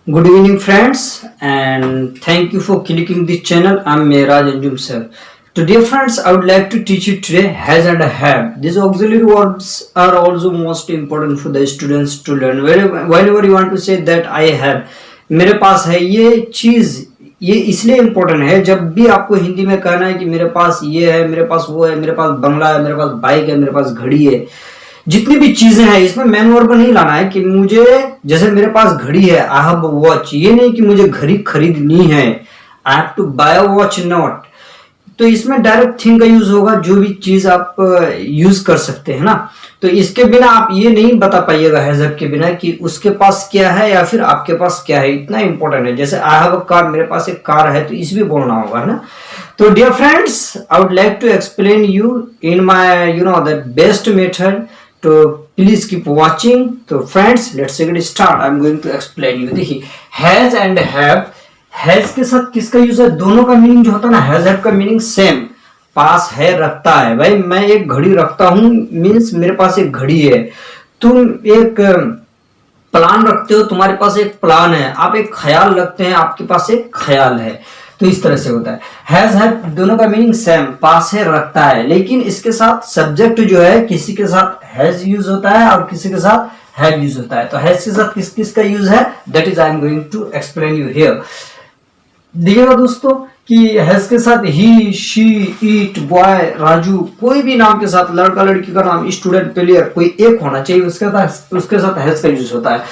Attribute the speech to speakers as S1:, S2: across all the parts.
S1: Good evening, friends, and thank you for clicking this channel. I'm Mehraj Anjum sir. Today, friends, I would like to teach you today has and have. These auxiliary verbs are also most important for the students to learn. Whenever you want to say that I have, मेरे पास है ये चीज, ये इसलिए important है जब भी आपको हिंदी में कहना है कि मेरे पास ये है, मेरे पास वो है, मेरे पास बंगला है, मेरे पास बाइक है, मेरे पास घड़ी है, जितनी भी चीजें हैं इसमें मैन वर्ब नहीं लाना है कि मुझे, जैसे मेरे पास घड़ी है, आई हैव अ वॉच, ये नहीं कि मुझे घड़ी खरीदनी है, I have to buy a watch not. तो इसमें डायरेक्ट थिंग का यूज होगा, जो भी चीज आप यूज कर सकते हैं ना। तो इसके बिना आप ये नहीं बता पाइएगा हैजअप के बिना कि उसके पास क्या है या फिर आपके पास क्या है, इतना इंपॉर्टेंट है। जैसे आई हैव अ कार, मेरे पास एक कार है, तो इस भी बोलना होगा ना। तो dear friends, I would like to explain you in my the best method, तो प्लीज कीप वॉचिंग। तो friends, let's get start. I am going to explain you. देखिए, हैज एंड हैव, हैज के साथ किसका यूज है? दोनों का meaning जो होता है ना, हैज हैव का मीनिंग सेम, पास है, रखता है। भाई मैं एक घड़ी रखता हूं मीन्स मेरे पास एक घड़ी है। तुम एक प्लान रखते हो, तुम्हारे पास एक प्लान है। आप एक ख्याल रखते हैं, आपके पास एक ख्याल है। तो इस तरह से होता है। हैज हैव दोनों का मीनिंग सेम, पास है, रखता है, लेकिन इसके साथ सब्जेक्ट जो है, किसी के साथ हैज यूज होता है और किसी के साथ हैव यूज होता है। तो हैज के साथ किस किस का यूज है, that is I am going to explain you here. देखिएगा दोस्तों कि हैज के साथ ही, शी, इट, बॉय, राजू, कोई भी नाम के साथ, लड़का लड़की का नाम, स्टूडेंट, प्लेयर, कोई एक होना चाहिए, उसके साथ हैज का यूज होता है।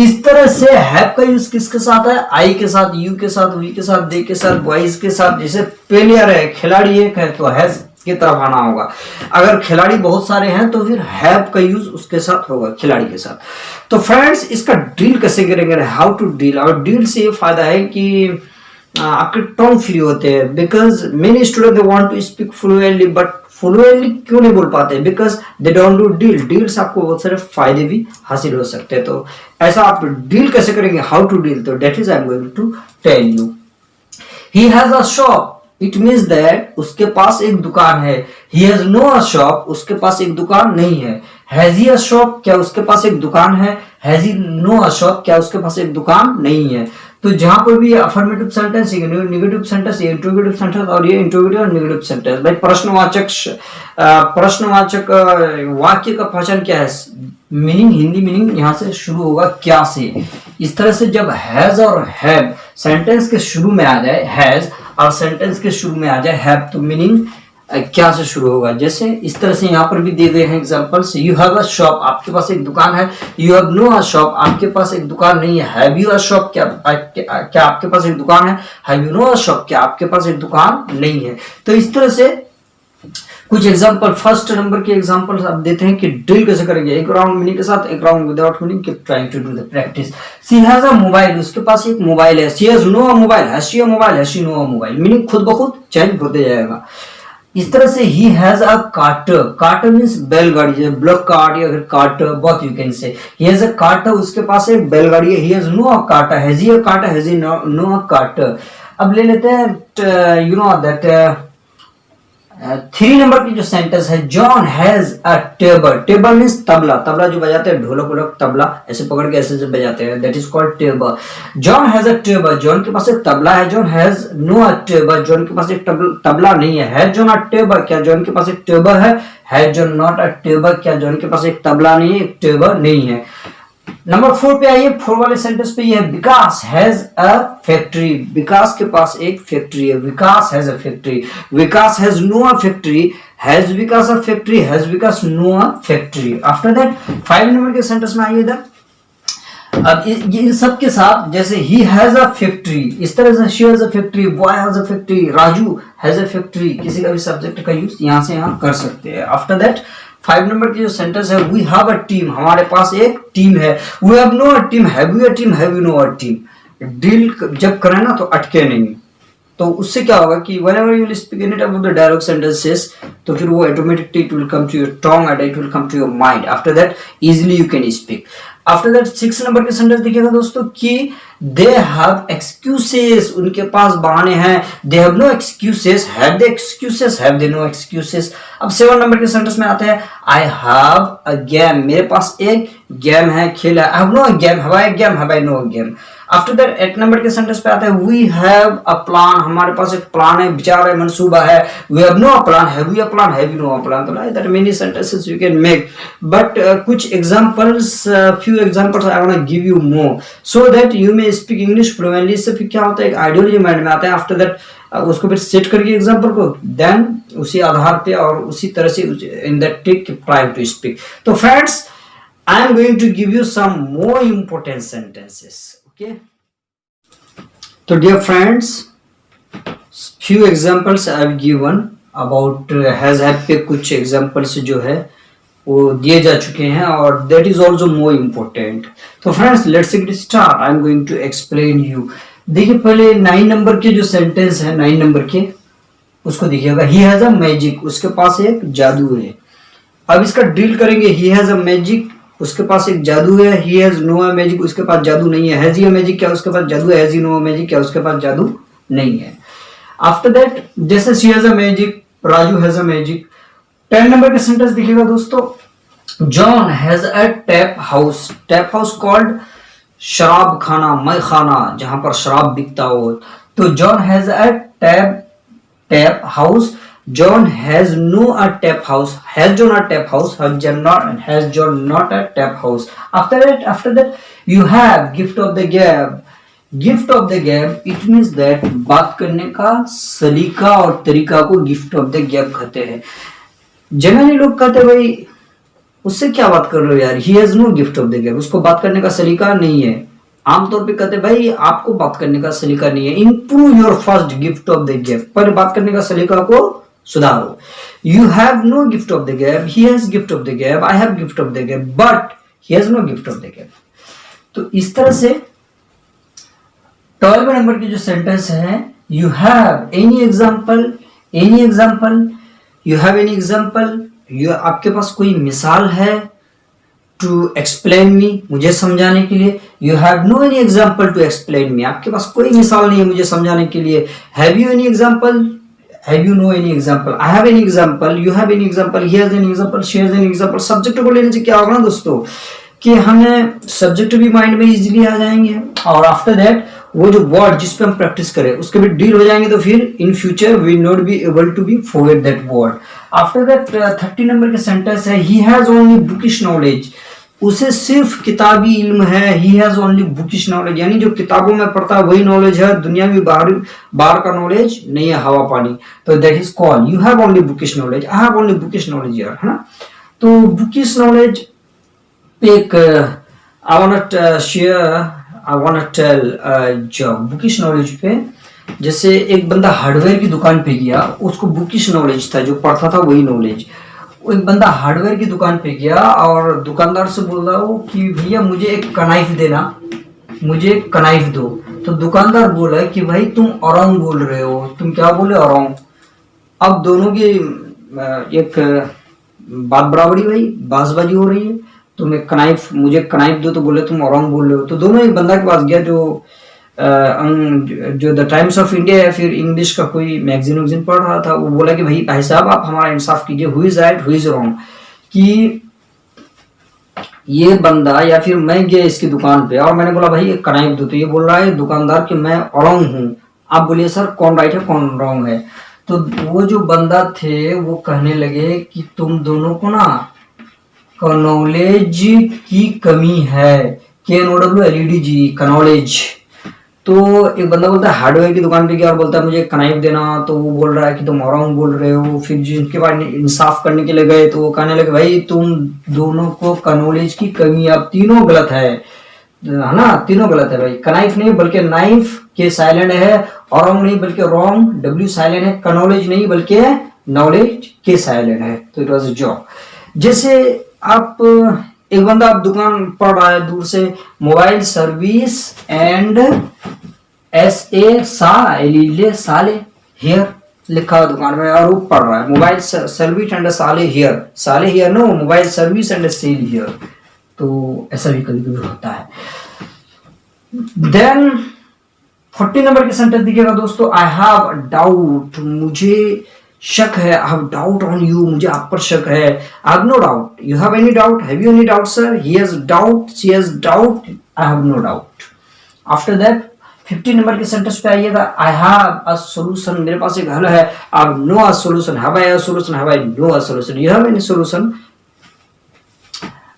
S1: इस तरह से हैव का यूज किसके साथ है? आई के साथ, यू के साथ, वी के साथ, दे के साथ, बॉयज के साथ। जैसे प्लेयर है, खिलाड़ी एक है, तो हैज की तरफ आना होगा। अगर खिलाड़ी बहुत सारे हैं तो फिर हैव का यूज उसके साथ होगा, खिलाड़ी के साथ। तो फ्रेंड्स, इसका डील कैसे करेंगे, हाउ टू डील। और डील से ये फायदा है कि आपके टंग फ्री होते हैं, because many student they want to speak fluently, but fluently क्यों नहीं बोल पाते? Because they don't do deal. Deal से आपको बहुत सारे फायदे भी हासिल हो सकते हैं। तो ऐसा आप डील कैसे करेंगे, हाउ टू डील, तो that is I am going to tell you. He has a shop, it means that उसके पास एक दुकान है। He has no a shop, उसके पास एक दुकान नहीं है। हैज ही अ शॉप, क्या उसके पास एक दुकान है? Has he no a shop, क्या उसके पास एक दुकान नहीं है? तो जहां पर भी अफर्मेटिव सेंटेंस, ये नेगेटिव सेंटेंस, ये इंट्रोगेटिव सेंटेंस, और ये इंट्रोगेटिव और नेगेटिव सेंटेंस। भाई प्रश्नवाचक वाक्य का पहचान क्या है? मीनिंग, हिंदी मीनिंग यहां से शुरू होगा क्या से। इस तरह से जब हैज और हैव सेंटेंस के शुरू में आ जाए, हैज और सेंटेंस के शुरू में आ जाए हैव, तो मीनिंग क्या से शुरू होगा। जैसे इस तरह से यहाँ पर भी दिए गए हैं examples. You have a shop, आपके पास एक दुकान है। You have no a shop, आपके पास एक दुकान नहीं है। हैव यू अ शॉप, क्या आपके पास एक दुकान है? Have you no a shop, क्या आपके पास एक दुकान नहीं है? तो इस तरह से कुछ एग्जांपल, फर्स्ट नंबर के एग्जांपल्स आप देते हैं कि डील कैसे करेंगे। एक राउंड मीनिंग के साथ, एक round without meaning. Keep trying to do the practice. She has a mobile, उसके पास एक मोबाइल है। She has no a mobile, has she a mobile, has she no a mobile. Meaning खुद ब खुद चेंज होते जाएगा। इस तरह से he has a carter, carter means बैलगाड़ी, जैसे ब्लॉक कार्ट या फिर quarter, both you can say. He has a quarter, उसके पास एक बैलगाड़ी है। He has no a carter, has he a carter, has he no a carter. अब ले लेते हैं यू नो दैट 3 नंबर की जो सेंटेंस है, John has a table. Table means tabla, tabla जो बजाते हैं, ढोलक वोलक, तबला ऐसे पकड़ के ऐसे बजाते हैं, that is called table. John has a table, John के पास एक तबला है। John has no a table, John के पास एक तबला नहीं है। हैज जॉन अ टेबल, क्या जॉन के पास एक टेबल है? Has John not a table, क्या जॉन के पास एक तबला नहीं है, एक टेबल नहीं है। नंबर 4 पे आइए। 4 वाले सेंटेंस पे ये है, विकास हैज अ फैक्ट्री। विकास के पास एक फैक्ट्री है। Vikas has a factory. Vikas has no a factory. Has Vikas a factory, has Vikas no a factory. After that 5 number के सेंटेंस में आइए इधर। अब ये सब के साथ, जैसे ही हैज अ फैक्ट्री, इस तरह से she has a factory, boy has a factory, Raju has a factory, किसी का भी सब्जेक्ट का यूज यहां से यहां कर सकते हैं। आफ्टर दैट 5 नंबर की जो सेंटेंस है, वी हैव अ टीम, हमारे पास एक टीम है। We have no a team, have you a team, have you no a team. Deal जब करें ना तो अटके नहीं, तो उससे क्या होगा कि whenever you will speak any type of the dialogue sentences, तो फिर वो automatically it will come to your tongue and it will come to your mind. After that easily you can speak. After that 6 number के sentence देखिएगा दोस्तों कि they have excuses, उनके पास बहाने हैं। they have no excuses, have they excuses, have they no excuses. अब 7 number के sentence में आते हैं, I have a game, मेरे पास एक गेम है, खेल है। I have no game, have I a game, have I no game. After that 1 number के सेंटेंस पे आता है वी हैव अ प्लान, हमारे पास एक प्लान है, विचार है, मंसूबा है। We have no a plan, have you a plan, have you no a plan. तो like that many sentences you can make, but कुछ examples, few examples I want to give you more so that you may speak English fluently। इससे फिर क्या होता है, एक ideology mind में आता है। आफ्टर दैट उसको फिर सेट करके एग्जांपल को, देन उसी आधार पे और उसी तरह से in that take try to speak. तो friends, I am going to give you some more important sentences, okay? So dear friends, few examples I have given about has have पे कुछ examples जो है वो दिए जा चुके हैं और that is also more important। तो friends, let's get start। I am going to explain you। देखिए पहले 9 नंबर के जो सेंटेंस है, 9 नंबर के, उसको देखिएगा। ही हैज अ मैजिक, उसके पास एक जादू है। अब इसका ड्रिल करेंगे। ही हैज अ मैजिक, उसके पास एक जादू है। He has no a magic, उसके पास जादू नहीं है। हैज ही अ मैजिक, क्या उसके पास जादू है? Has he no a magic, क्या उसके पास जादू नहीं है? आफ्टर दैट जैसे she has a magic, Raju has a magic. 10 number का सेंटेंस देखिएगा दोस्तों। John has a tap house. Tap house called शराब खाना, मय खाना, जहां पर शराब बिकता हो। तो John has a tap house. John has no a tap house. Has John a tap house? Has John not a tap house? After that, you have gift of the gab. Gift of the gab, it means that बात करने का सलीका और तरीका को gift of the गैब कहते हैं। जनरली लोग कहते हैं भाई उससे क्या बात कर रहे हो यार, he has no gift of the gab, उसको बात करने का सलीका नहीं है। आमतौर पे कहते भाई आपको बात करने का सलीका नहीं है। Improve your first gift of the gab, पर बात करने का सलीका को सुधारो। You have no gift of the gab, he has gift of the gab, I have gift of the gab, but he has no gift of the gab। तो इस तरह से 12 नंबर की जो सेंटेंस है, you have any example, any example, you have any example, you आपके पास कोई मिसाल है to explain me, मुझे समझाने के लिए। You have no any example to explain me, आपके पास कोई मिसाल नहीं है मुझे समझाने के लिए। Have you any example? Have you know any example? I have any example, you have any example, he has any example, she has any example। Subject को लेने से क्या होगा ना दोस्तों कि हमें सब्जेक्ट भी माइंड में इजीली आ जाएंगे और आफ्टर दैट वो जो वर्ड जिस पे हम प्रैक्टिस करें उसके भी डील हो जाएंगे। तो फिर in future we not be able to be forget that word. After that 30 number के सेंटेंस है he has only bookish knowledge, उसे सिर्फ किताबी इल्म है। He has only bookish knowledge, यानी जो किताबों में पढ़ता है वही नॉलेज है, दुनिया में बाहर का नॉलेज नहीं है, हवा पानी। तो that is called you have only bookish knowledge, I have only bookish knowledge यार, है ना। तो बुकिश नॉलेज पे एक आई वांट टू टेल जो बुकिश नॉलेज पे, जैसे एक बंदा हार्डवेयर की दुकान पे गया, उसको बुकिश नॉलेज था, जो पढ़ता था वही नॉलेज। एक बंदा हार्डवेयर की दुकान पे गया और दुकानदार से बोल रहा हो कि भैया मुझे एक कनाइफ देना, मुझे एक कनाइफ दो। तो दुकानदार बोला कि भाई तुम औरंग बोल रहे हो, तुम क्या बोले औरंग। अब दोनों की एक बात बराबरी भाई, बाजबाजी हो रही है। तुम एक कनाइफ, मुझे कनाइफ दो, तो बोले तुम औरंग बोल रहे हो। तो दोनों एक बंदा के पास गया जो द टाइम्स ऑफ इंडिया या फिर इंग्लिश का कोई मैगजीन पढ़ रहा था। वो बोला कि भाई साहब आप हमारा इंसाफ कीजिए, who is right who is wrong, कि ये बंदा या फिर मैं गया इसकी दुकान पे और मैंने बोला भाई एक कनाइफ दो, तो ये बोल रहा है दुकानदार कि मैं औरंग हूँ, आप बोलिए सर कौन राइट है कौन रॉन्ग है। तो वो जो बंदा थे वो कहने लगे कि तुम दोनों को ना नॉलेज की कमी है, KNOWLEDG नॉलेज। तो एक बंदा बोलता है हार्डवेयर की दुकान पे गया और बोलता है मुझे कनाइफ देना, तो वो बोल रहा है कि तुम औरंग बोल रहे हो। फिर जिनके बाद इंसाफ करने के लिए गए तो वो कहने लगे भाई तुम दोनों को नॉलेज की कमी, अब तीनों गलत है ना, तीनों गलत है भाई। कनाइफ नहीं बल्कि नाइफ, के साइलेंट है, औरंग नहीं बल्कि रॉन्ग, W साइलेंट है, कनॉलेज नहीं बल्कि नॉलेज, के साइलेंट है। तो इट वाज अ जॉब। जैसे आप एक बंदा आप दुकान पढ़ रहा है दूर से, मोबाइल सर्विस एंड साले हियर लिखा हुआ दुकान में और वो पढ़ रहा है मोबाइल सर्विस एंड साले here no mobile service and sale here. तो ऐसा भी कभी कभी होता है। देन 40 नंबर के सेंटेंस दिखेगा दोस्तों। आई हैव डाउट, मुझे शक है। I have doubt on you, मुझे आप पर शक है। I have no doubt, you have any doubt, have you any doubt sir. He has doubt, she has doubt, I have no doubt. After that 15 number के sentence पे आइएगा, आई have a solution, मेरे पास एक हल है। अब no a solution, have I a solution, have I no a solution, you have any solution.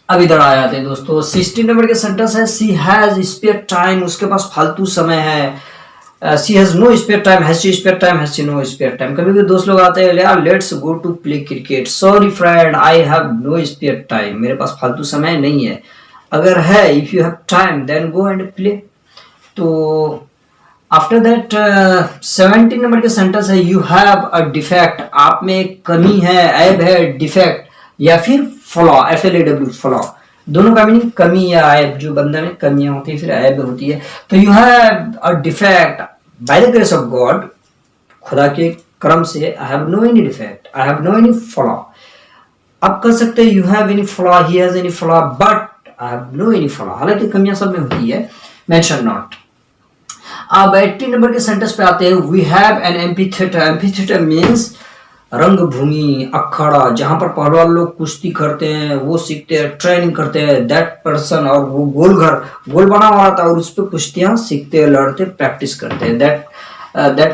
S1: अब इधर आ जाते हैं दोस्तों, 16 नंबर के सेंटेंस है, शी हैज स्पेयर टाइम, उसके पास फालतू समय है। She has no spare time, has she spare time, has she no spare time. कभी कभी दोस्त लोग आते हैं, यार let's go to play cricket, sorry friend I have no spare time, मेरे पास फालतू समय नहीं है। अगर है, if you have time then go and play. तो आफ्टर दैट 17 नंबर के सेंटेंस है, यू हैव अ डिफेक्ट, आप में एक कमी है, ऐब है, डिफेक्ट या फिर फ्लॉ, FLAW फ्लॉ, दोनों का मीनिंग कमी या ऐब, जो बंदे में कमियां होती है फिर ऐब होती है। तो you have a defect by the grace of God, खुदा के करम से, I have no any defect, I have no any flaw. आप कह सकते हैं you have any flaw, he has any flaw, but I have no any flaw, हालांकि कमियां सब में होती है, मेंशन नॉट। अब 18 नंबर के सेंटेंस पे आते हैं, we have an amphitheatre, amphitheatre means रंगभूमि, अखाड़ा, जहां पर पहलवान लोग कुश्ती करते हैं, वो सीखते हैं, ट्रेनिंग करते हैं, दैट पर्सन, और वो गोल बना हुआ था और उस पर कुश्तियां सीखते हैं, लड़ते, प्रैक्टिस करते हैं, that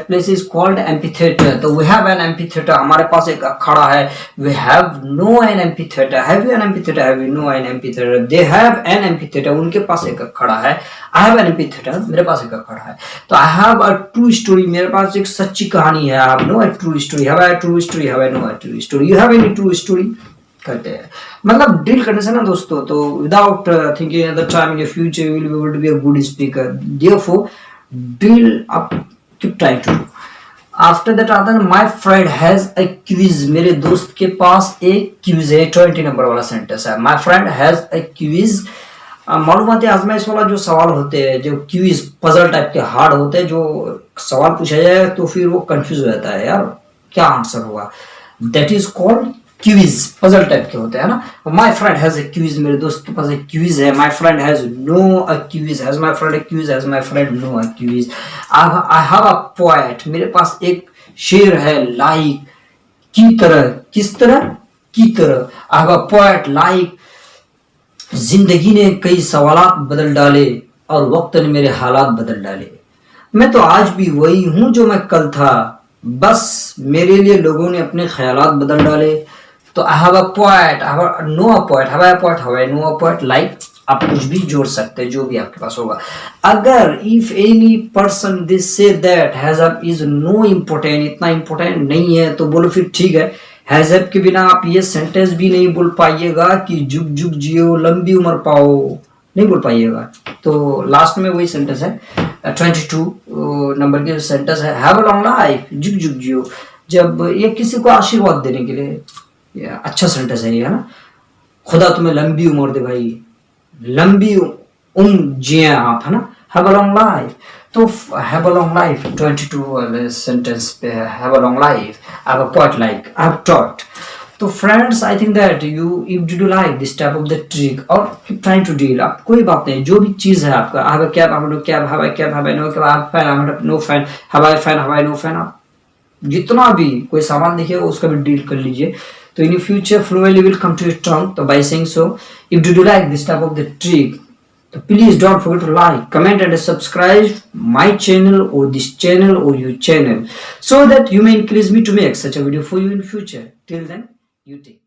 S1: place is called amphitheatre. तो वी हैव एन एम्फीथिएटर, हमारे पास एक अखाड़ा है। We have no an amphitheatre, have you an amphitheatre, have you no an amphitheatre, they have an amphitheatre, उनके पास एक अखाड़ा है। आई हैव एन एम्फीथिएटर, मेरे पास एक अखाड़ा है। तो I have a true story, मेरे पास एक सच्ची कहानी है। I have no a true story, have I a true story, have I no a true story, you have any true story करते हैं, मतलब डील करने से ना दोस्तों, तो without thinking at the time in the future you will be able to be a good speaker, therefore deal up, keep trying to. After that आता है, my friend has a quiz, मेरे दोस्त के पास एक क्विज है, 20 number वाला sentence है, my friend has a quiz. मालूमाती आजमाइश वाला जो सवाल होते हैं, जो क्विज पजल टाइप के हार्ड होते हैं, जो सवाल पूछा जाए तो फिर वो कंफ्यूज हो जाता है, यार क्या आंसर होगा, that is called quiz, puzzle type के होते हैं ना। My friend has a quiz, मेरे दोस्त के पास एक क्विज है। My friend has no a quiz, has my friend a quiz, has my friend no a quiz. I have a poet, मेरे पास एक शेर है, लाइक की तरह, किस तरह, की तरह। आई हैव अ पोएट लाइक, जिंदगी ने कई सवालात बदल डाले और वक्त ने मेरे हालात बदल डाले, मैं तो आज भी वही हूं जो मैं कल था, बस मेरे लिए लोगों ने अपने ख्यालात बदल डाले। तो I have a poet, I have no a poet, have I a poet, have I no a poet, like आप कुछ भी जोड़ सकते हैं, जो भी आपके पास होगा। अगर if any person this say that has up is know important, इतना इम्पोर्टेंट नहीं है, तो बोलो फिर ठीक है, हैज अप के बिना आप ये सेंटेंस भी नहीं बोल पाइएगा कि जुग जुग जियो लंबी उम्र पाओ, नहीं बोल पाइएगा। तो लास्ट में वही सेंटेंस है, 22 नंबर के सेंटेंस है, हैव अ लॉन्ग लाइफ, जुग जुग जियो, जब ये किसी को आशीर्वाद देने के लिए अच्छा सेंटेंस है ये, है ना, खुदा तुम्हें लंबी उम्र दे भाई, लंबी उम्र जिए आप, है ना, हैव अ लॉन्ग लाइफ। तो हैव अ लॉन्ग लाइफ 22 वाले सेंटेंस पे है, have a long life, I have a poet like I have taught. तो friends I think that you if do you like this type of the trick और keep trying to deal, आप कोई बात नहीं, जो भी चीज है आपका, I have a cap, I have no cap, have I cap, have I no cap, I have fan, I have no fan, have I fan, have I no fan, आप जितना भी कोई सामान देखिएगा उसका भी डील कर लीजिए। तो in future fluently will come to your tongue. तो by saying so, if do you like this type of the trick, so please don't forget to like, comment and subscribe my channel or this channel or your channel, so that you may encourage me to make such a video for you in future. Till then, you take care.